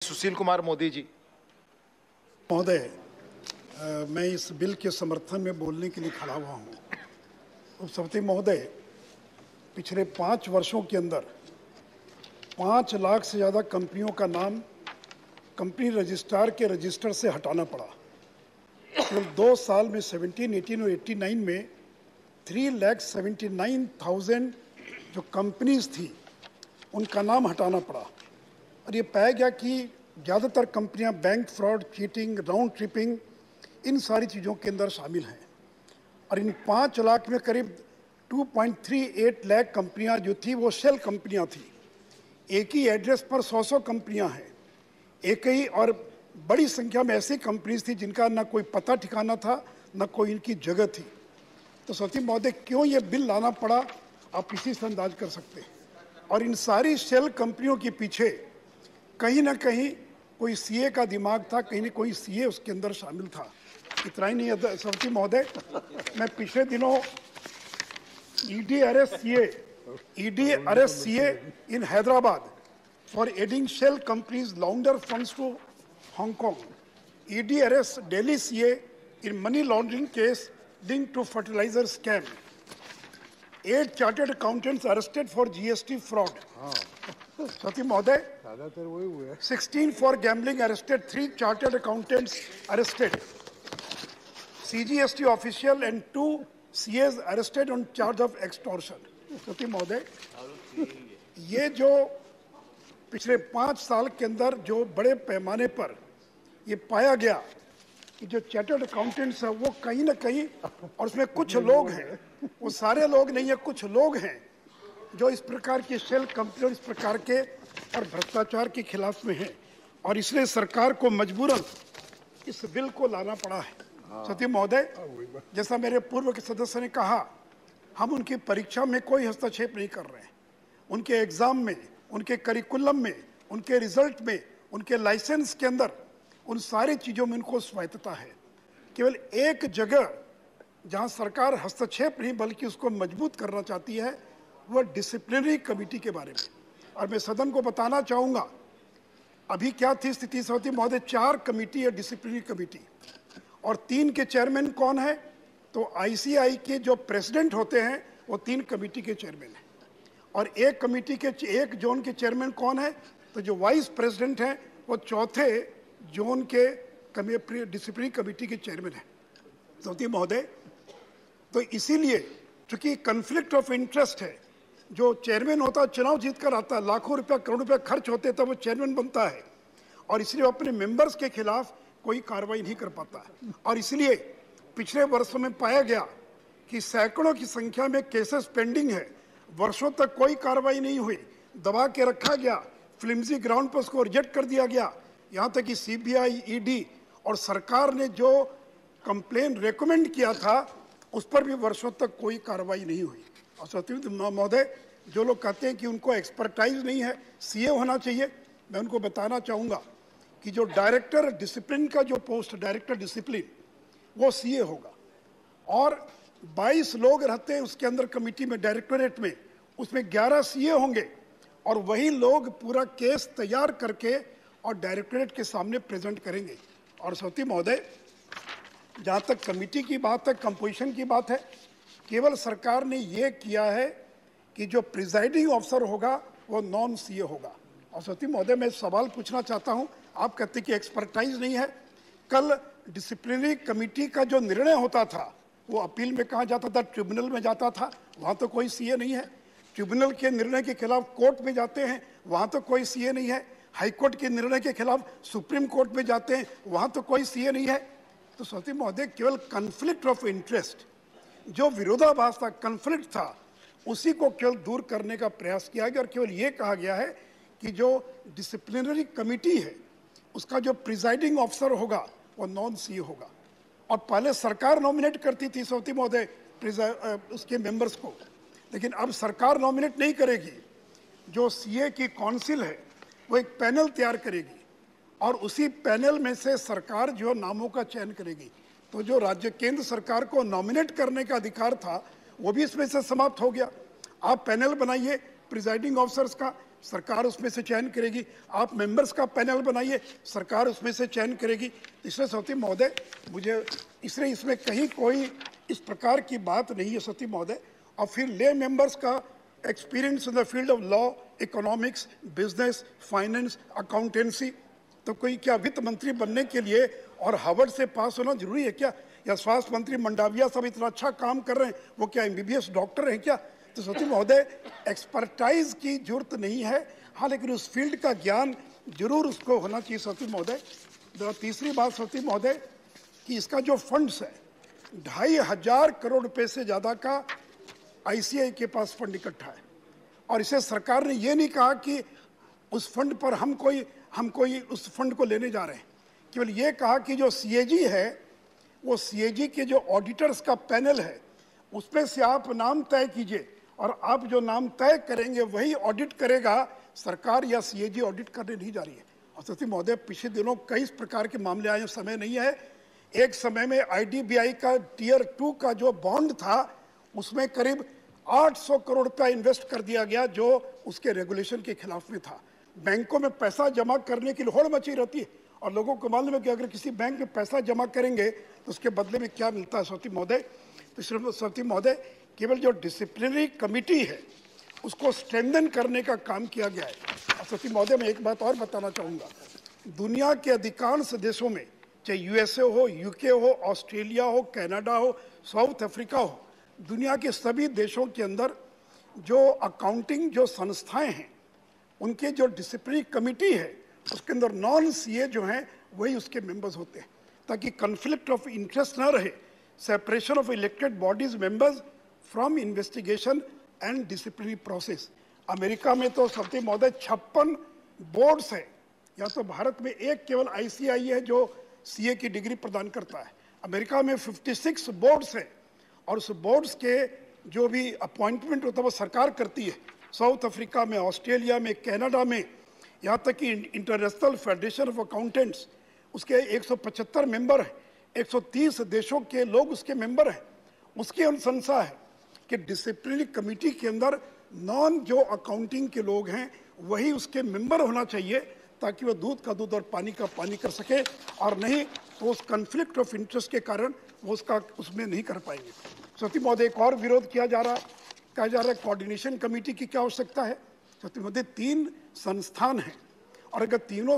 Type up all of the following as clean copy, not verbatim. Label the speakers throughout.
Speaker 1: सुशील कुमार मोदी जी।
Speaker 2: महोदय, मैं इस बिल के समर्थन में बोलने के लिए खड़ा हुआ हूँ। उपसभापति महोदय, पिछले 5 वर्षों के अंदर 5 लाख से ज़्यादा कंपनियों का नाम कंपनी रजिस्ट्रार के रजिस्टर से हटाना पड़ा। केवल 2 साल में 17, 18 और 89 में 3,79,000 जो कंपनीज थी उनका नाम हटाना पड़ा। और ये पाया गया कि ज़्यादातर कंपनियां bank fraud, cheating, round tripping, इन सारी चीज़ों के अंदर शामिल हैं। और इन 5 लाख में करीब 2.38 लाख कंपनियां जो थी वो शेल कंपनियां थी। एक ही एड्रेस पर 100 कंपनियां हैं, एक ही, और बड़ी संख्या में ऐसी कंपनीज थी जिनका ना कोई पता ठिकाना था, ना कोई इनकी जगह थी। तो सचिव महोदय, क्यों ये बिल लाना पड़ा, आप इसी से अंदाज कर सकते हैं। और इन सारी शेल कंपनियों के पीछे कहीं ना कहीं कोई सीए का दिमाग था, कहीं ना कोई सीए उसके अंदर शामिल था। इतना ही नहीं सचिव महोदय, मैं पिछले दिनों ED arrest CA in Hyderabad for adding shell companies launder funds to Hong Kong, ED arrest Delhi CA in money laundering case linked to fertilizer scam, 8 chartered accountants arrested for GST fraud. सती महोदय, 16 for gambling arrested, 3 chartered accountants arrested, CGST official and 2 CAs arrested on charge of extortion. सती महोदय, ये जो पिछले 5 साल के अंदर जो बड़े पैमाने पर ये पाया गया कि जो चार्टर्ड अकाउंटेंट्स है वो कहीं ना कहीं, और उसमें कुछ लोग हैं, वो सारे लोग नहीं है, कुछ लोग हैं जो इस प्रकार की शेल कंपनी, इस प्रकार के और भ्रष्टाचार के खिलाफ में हैं। और इसलिए सरकार को मजबूरन इस बिल को लाना पड़ा है। सती महोदय, जैसा मेरे पूर्व के सदस्य ने कहा, हम उनकी परीक्षा में कोई हस्तक्षेप नहीं कर रहे हैं। उनके एग्जाम में, उनके करिकुलम में, उनके रिजल्ट में, उनके लाइसेंस के अंदर, उन सारी चीज़ों में उनको स्वायत्तता है। केवल एक जगह जहां सरकार हस्तक्षेप नहीं बल्कि उसको मजबूत करना चाहती है, वह डिसिप्लिनरी कमेटी के बारे में। और मैं सदन को बताना चाहूँगा अभी क्या थी स्थिति सती महोदय। 4 कमेटी है डिसिप्लिनरी कमेटी, और 3 के चेयरमैन कौन है, तो आईसीआई के जो प्रेसिडेंट होते हैं वो 3 कमेटी के चेयरमैन हैं। और एक कमेटी के, एक जोन के चेयरमैन कौन है, तो जो वाइस प्रेसिडेंट हैं वो 4थे जोन के डिसिप्लिनरी कमेटी के चेयरमैन है। सती महोदय, तो इसीलिए चूंकि कन्फ्लिक्ट ऑफ इंटरेस्ट है, जो चेयरमैन होता है चुनाव जीत कर आता है, लाखों रुपया करोड़ रुपया खर्च होते तब वो चेयरमैन बनता है, और इसलिए वो अपने मेंबर्स के खिलाफ कोई कार्रवाई नहीं कर पाता है। और इसलिए पिछले वर्षों में पाया गया कि सैकड़ों की संख्या में केसेस पेंडिंग है, वर्षों तक कोई कार्रवाई नहीं हुई, दबा के रखा गया, फ्लिम्सी ग्राउंड पर उसको रिजेक्ट कर दिया गया। यहाँ तक कि सीबीआई, ईडी और सरकार ने जो कंप्लेन रेकमेंड किया था उस पर भी वर्षों तक कोई कार्रवाई नहीं हुई। और सत्यवीर महोदय, जो लोग कहते हैं कि उनको एक्सपर्टाइज नहीं है, सीए होना चाहिए, मैं उनको बताना चाहूँगा कि जो डायरेक्टर डिसिप्लिन का जो पोस्ट, डायरेक्टर डिसिप्लिन, वो सीए होगा। और 22 लोग रहते हैं उसके अंदर कमेटी में, डायरेक्टोरेट में, उसमें 11 सीए होंगे, और वही लोग पूरा केस तैयार करके और डायरेक्टोरेट के सामने प्रेजेंट करेंगे। और सती महोदय, जहाँ तक कमेटी की बात है, कंपोजिशन की बात है, केवल सरकार ने ये किया है कि जो प्रिजाइडिंग ऑफिसर होगा वो नॉन सीए होगा। और सती महोदय, मैं सवाल पूछना चाहता हूँ, आप कहते कि एक्सपर्टाइज नहीं है, कल डिसिप्लिनरी कमेटी का जो निर्णय होता था वो अपील में कहाँ जाता था, ट्रिब्यूनल में जाता था, वहाँ तो कोई सीए नहीं है। ट्रिब्यूनल के निर्णय के खिलाफ कोर्ट में जाते हैं, वहाँ तो कोई सीए नहीं है। हाईकोर्ट के निर्णय के खिलाफ सुप्रीम कोर्ट में जाते हैं, वहाँ तो कोई सीए नहीं है। तो सती महोदय, केवल कन्फ्लिक्ट ऑफ इंटरेस्ट, जो विरोधाभास था, कन्फ्लिक्ट था, उसी को केवल दूर करने का प्रयास किया गया। और केवल ये कहा गया है कि जो डिसिप्लिनरी कमेटी है उसका जो प्रिजाइडिंग ऑफिसर होगा वो नॉन सीए होगा। और पहले सरकार नॉमिनेट करती थी सती महोदय उसके मेंबर्स को, लेकिन अब सरकार नॉमिनेट नहीं करेगी। जो सीए की काउंसिल है वो एक पैनल तैयार करेगी, और उसी पैनल में से सरकार जो नामों का चयन करेगी। तो जो राज्य केंद्र सरकार को नॉमिनेट करने का अधिकार था वो भी इसमें से समाप्त हो गया। आप पैनल बनाइए प्रिजाइडिंग ऑफिसर्स का, सरकार उसमें से चयन करेगी। आप मेंबर्स का पैनल बनाइए, सरकार उसमें से चयन करेगी। इसलिए सती महोदय मुझे इसलिए इसमें कहीं कोई इस प्रकार की बात नहीं है सती महोदय। और फिर ले मेंबर्स का experience in the field of law, economics, business, finance, accountancy, तो कोई क्या वित्त मंत्री बनने के लिए और हार्वर्ड से पास होना जरूरी है क्या? या स्वास्थ्य मंत्री मंडाविया सब इतना अच्छा काम कर रहे हैं, वो क्या MBBS डॉक्टर हैं क्या? तो सती महोदय एक्सपर्टाइज की जरूरत नहीं है, हाँ, लेकिन उस फील्ड का ज्ञान जरूर उसको होना चाहिए सती महोदय। तीसरी बात सती महोदय कि इसका जो फंड्स है 2500 करोड़ रुपए से ज्यादा का ICI के पास फंड इकट्ठा है, और इसे सरकार ने ये नहीं कहा कि उस फंड पर हम कोई उस फंड को लेने जा रहे हैं। केवल ये कहा कि जो CAG है, वो CAG के जो ऑडिटर्स का पैनल है उसमें से आप नाम तय कीजिए, और आप जो नाम तय करेंगे वही ऑडिट करेगा, सरकार या CAG ऑडिट करने नहीं जा रही है। और सती महोदय पिछले दिनों कई प्रकार के मामले आए, समय नहीं है। एक समय में IDBI का Tier 2 का जो बॉन्ड था उसमें करीब 800 करोड़ रुपया इन्वेस्ट कर दिया गया, जो उसके रेगुलेशन के खिलाफ में था। बैंकों में पैसा जमा करने की होड़ मची रहती है, और लोगों को मालूम है कि अगर किसी बैंक में पैसा जमा करेंगे तो उसके बदले में क्या मिलता है सती महोदय। तो सती महोदय केवल जो डिसिप्लिनरी कमिटी है उसको स्ट्रेंथन करने का काम किया गया है। और सती महोदय मैं एक बात और बताना चाहूँगा, दुनिया के अधिकांश देशों में, चाहे USA हो, UK हो, ऑस्ट्रेलिया हो, कनाडा हो, साउथ अफ्रीका हो, दुनिया के सभी देशों के अंदर जो अकाउंटिंग जो संस्थाएं हैं उनके जो डिसिप्लिनरी कमिटी है उसके अंदर non-CA जो हैं वही उसके मेंबर्स होते हैं, ताकि कन्फ्लिक्ट ऑफ इंटरेस्ट ना रहे। Separation of elected bodies members from investigation and disciplinary process. America में तो सती महोदय 56 बोर्ड्स है, या तो भारत में एक केवल ICI है जो CA की डिग्री प्रदान करता है। अमेरिका में 56 बोर्ड्स है, और उस बोर्ड्स के जो भी अपॉइंटमेंट होता है वो सरकार करती है। साउथ अफ्रीका में, ऑस्ट्रेलिया में, कनाडा में, यहाँ तक कि इंटरनेशनल फेडरेशन ऑफ अकाउंटेंट्स उसके 175 मेंबर हैं, 130 देशों के लोग उसके मेंबर हैं। उसकी अनुशंसा है कि डिसिप्लिनरी कमिटी के अंदर नॉन जो अकाउंटिंग के लोग हैं वही उसके मेंबर होना चाहिए, ताकि वह दूध का दूध और पानी का पानी कर सके, और नहीं तो उस कन्फ्लिक्ट ऑफ इंटरेस्ट के कारण वो उसमें नहीं कर पाएंगे। सती महोदय एक और विरोध किया जा रहा है कोऑर्डिनेशन कमेटी की क्या आवश्यकता है। सती महोदय 3 संस्थान हैं, और अगर तीनों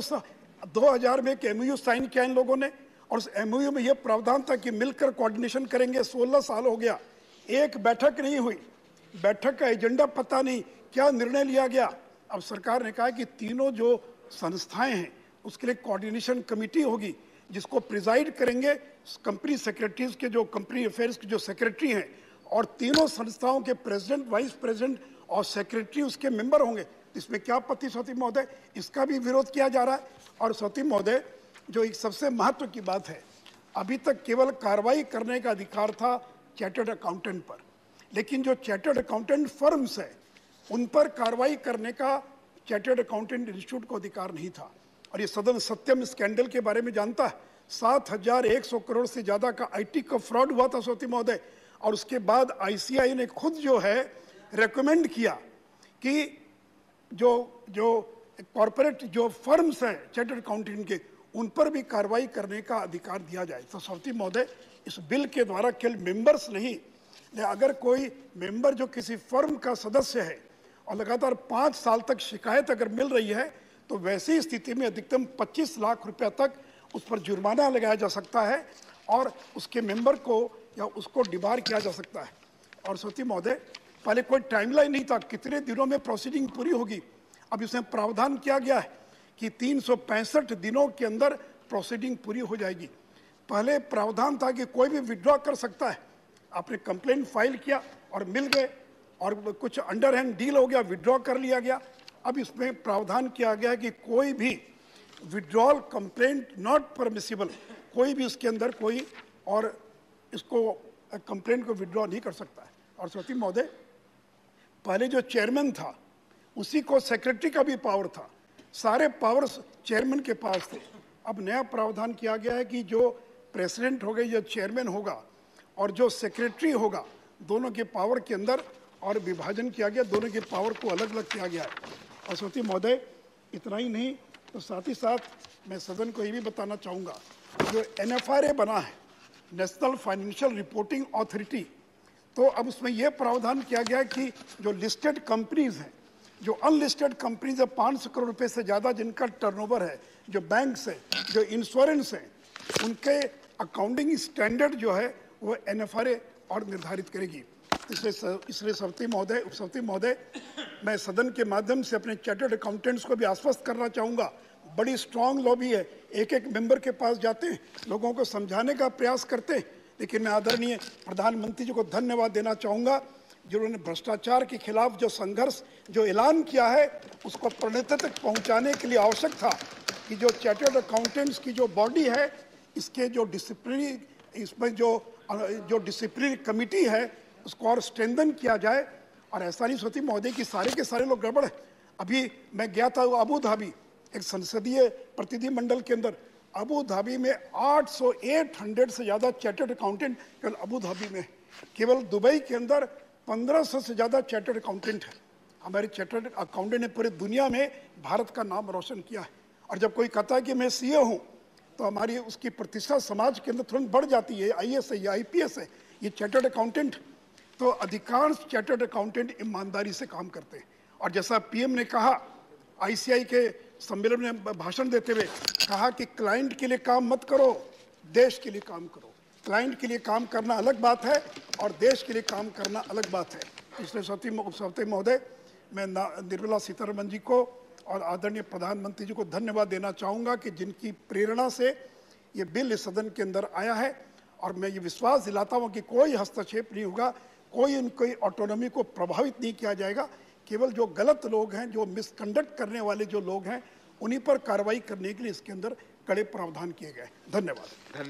Speaker 2: 2000 में एक MOU साइन किया इन लोगों ने, और उस MOU में यह प्रावधान था कि मिलकर कोऑर्डिनेशन करेंगे। 16 साल हो गया, एक बैठक नहीं हुई, बैठक का एजेंडा पता नहीं, क्या निर्णय लिया गया। अब सरकार ने कहा कि तीनों जो संस्थाएं हैं उसके लिए कोऑर्डिनेशन कमेटी होगी, जिसको प्रिजाइड करेंगे कंपनी सेक्रेटरीज के, जो कंपनी अफेयर्स के जो सेक्रेटरी हैं, और तीनों संस्थाओं के प्रेसिडेंट, वाइस प्रेसिडेंट और सेक्रेटरी उसके मेंबर होंगे। इसमें क्या आपत्ति सती महोदय? इसका भी विरोध किया जा रहा है। और सती महोदय जो एक सबसे महत्व की बात है, अभी तक केवल कार्रवाई करने का अधिकार था चार्टर्ड अकाउंटेंट पर, लेकिन जो चार्टर्ड अकाउंटेंट फर्म्स है उन पर कार्रवाई करने का चार्टर्ड अकाउंटेंट इंस्टीट्यूट को अधिकार नहीं था। और ये सदन सत्यम स्कैंडल के बारे में जानता है, 7100 करोड़ से ज्यादा का IT का फ्रॉड हुआ था सती महोदय, और उसके बाद ICI ने खुद जो है रेकमेंड किया कि जो कॉर्पोरेट जो फर्म्स हैं चार्टर्ड अकाउंटेंट के, उन पर भी कार्रवाई करने का अधिकार दिया जाए। तो सती महोदय इस बिल के द्वारा केवल मेंबर्स नहीं, अगर कोई मेंबर जो किसी फर्म का सदस्य है और लगातार 5 साल तक शिकायत अगर मिल रही है, तो वैसी स्थिति में अधिकतम 25 लाख रुपया तक उस पर जुर्माना लगाया जा सकता है, और उसके मेंबर को या उसको डिबार किया जा सकता है। और सती महोदय पहले कोई टाइमलाइन नहीं था कितने दिनों में प्रोसीडिंग पूरी होगी। अब इसमें प्रावधान किया गया है कि 365 दिनों के अंदर प्रोसीडिंग पूरी हो जाएगी। पहले प्रावधान था कि कोई भी विड्रॉ कर सकता है, आपने कंप्लेंट फाइल किया और मिल गए, और कुछ अंडर हैंड डील हो गया, विड्रॉ कर लिया गया। अब इसमें प्रावधान किया गया कि कोई भी विड्रॉल कंप्लेंट नॉट परमिसिबल, कोई भी उसके अंदर कोई और इसको कंप्लेंट को विड्रॉ नहीं कर सकता है। और सती महोदय पहले जो चेयरमैन था उसी को सेक्रेटरी का भी पावर था, सारे पावर्स चेयरमैन के पास थे। अब नया प्रावधान किया गया है कि जो प्रेसिडेंट होगा या चेयरमैन होगा और जो सेक्रेटरी होगा, दोनों के पावर के अंदर और विभाजन किया गया, दोनों के पावर को अलग अलग किया गया है। और सभापति महोदय, इतना ही नहीं तो साथ ही साथ मैं सदन को ये भी बताना चाहूँगा, जो NFRA बना है, नेशनल फाइनेंशियल रिपोर्टिंग अथॉरिटी, तो अब उसमें यह प्रावधान किया गया कि जो लिस्टेड कंपनीज हैं, जो अनलिस्टेड कंपनीज है 500 करोड़ रुपए से ज़्यादा जिनका टर्नओवर है, जो बैंक्स है, जो इंश्योरेंस है, उनके अकाउंटिंग स्टैंडर्ड जो है वो NFRA और निर्धारित करेगी। इसलिए सभापति महोदय, उपसभापति महोदय, मैं सदन के माध्यम से अपने चार्टर्ड अकाउंटेंट्स को भी आश्वस्त करना चाहूँगा, बड़ी स्ट्रांग लॉबी है, एक एक मेंबर के पास जाते हैं, लोगों को समझाने का प्रयास करते हैं, लेकिन मैं आदरणीय प्रधानमंत्री जी को धन्यवाद देना चाहूँगा जिन्होंने भ्रष्टाचार के खिलाफ जो संघर्ष, जो ऐलान किया है, उसको परिणति तक पहुँचाने के लिए आवश्यक था कि जो चार्टर्ड अकाउंटेंट्स की जो बॉडी है, इसके जो डिसिप्लिनरी, इसमें जो डिसिप्लिनरी कमिटी है, उसको और स्ट्रेंथन किया जाए। और ऐसा नहीं सभापति महोदय कि सारे के सारे लोग गड़बड़ है। अभी मैं गया था अबू धाबी, एक संसदीय प्रतिनिधि मंडल के अंदर, अबू धाबी में 800 से ज़्यादा चार्टर्ड अकाउंटेंट केवल अबू धाबी में, केवल दुबई के अंदर 1500 से ज़्यादा चार्टर्ड अकाउंटेंट है। हमारे चार्टर्ड अकाउंटेंट ने पूरी दुनिया में भारत का नाम रोशन किया है। और जब कोई कहता है कि मैं CA हूँ, तो हमारी उसकी प्रतिष्ठा समाज के अंदर तुरंत बढ़ जाती है। IAS है, ये IPS है, ये चार्टर्ड अकाउंटेंट। तो अधिकांश चार्टर्ड अकाउंटेंट ईमानदारी से काम करते हैं। और जैसा PM ने कहा, ICI के सम्मेलन में भाषण देते हुए कहा कि क्लाइंट के लिए काम मत करो, देश के लिए काम करो। क्लाइंट के लिए काम करना अलग बात है और देश के लिए काम करना अलग बात है। इसलिए सभापति महोदय, मैं निर्मला सीतारमण जी को और आदरणीय प्रधानमंत्री जी को धन्यवाद देना चाहूँगा कि जिनकी प्रेरणा से ये बिल इस सदन के अंदर आया है। और मैं ये विश्वास दिलाता हूँ कि कोई हस्तक्षेप नहीं होगा, कोई उनकी ऑटोनॉमी को प्रभावित नहीं किया जाएगा। केवल जो गलत लोग हैं, जो मिसकंडक्ट करने वाले जो लोग हैं, उन्हीं पर कार्रवाई करने के लिए इसके अंदर कड़े प्रावधान किए गए। धन्यवाद।